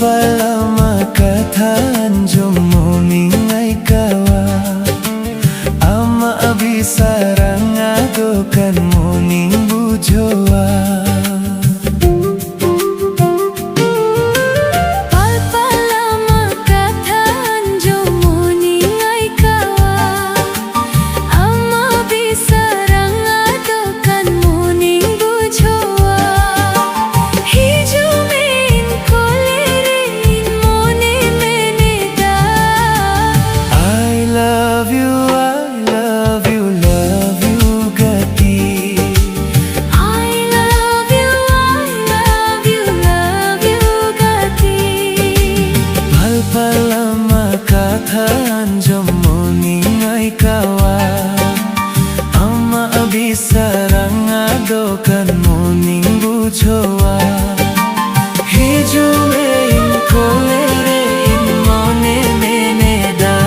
Pal-pal makathan jumumingay kawa ama abisarang adokan muning bujowa. Makathan jumumingay kawa ama abisarang adokan muning bujowa. Hijumein kolerein mone meneda.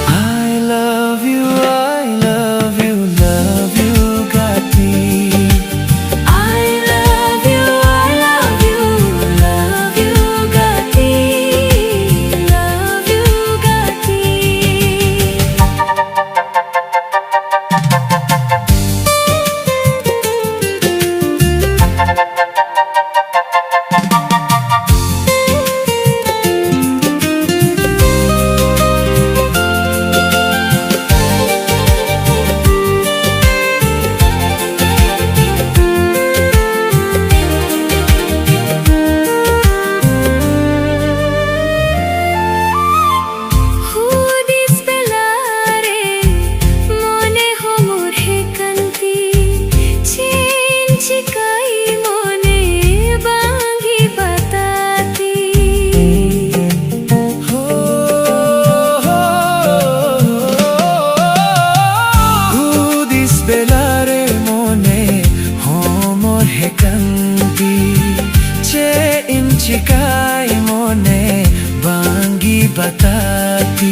I love you, I love you, love you gati. I love you, I love you, love you gati. Belare mone homor hekanti che inchikai mone bangi batati.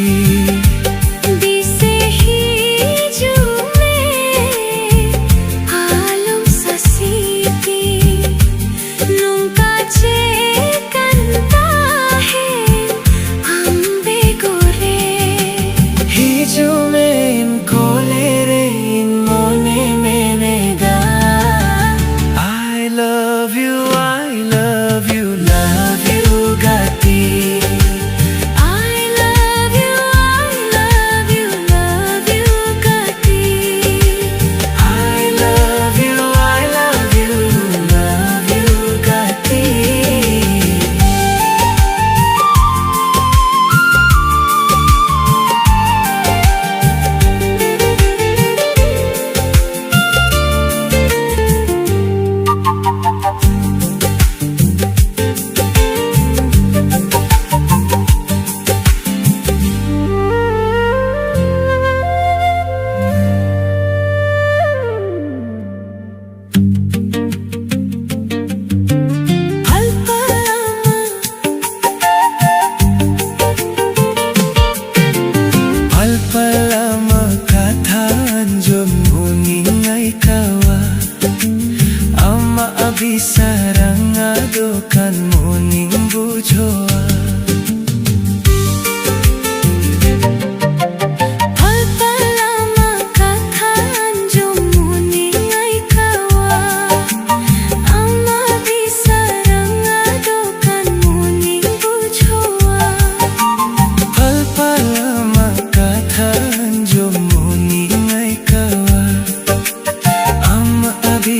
Abisarang adokan muning bujowa.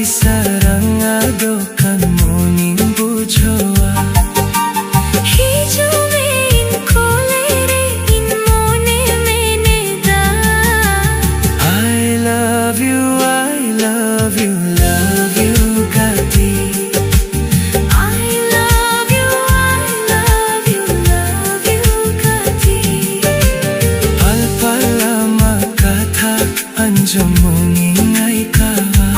Sarang adokan muning bujowa. Hijumein kolerein mone meneda. I love you, I love you, love you gati. I love you, I love you, love you gati. Pal-pal makatha anjumungingay kawa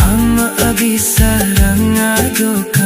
ama abisarang adokan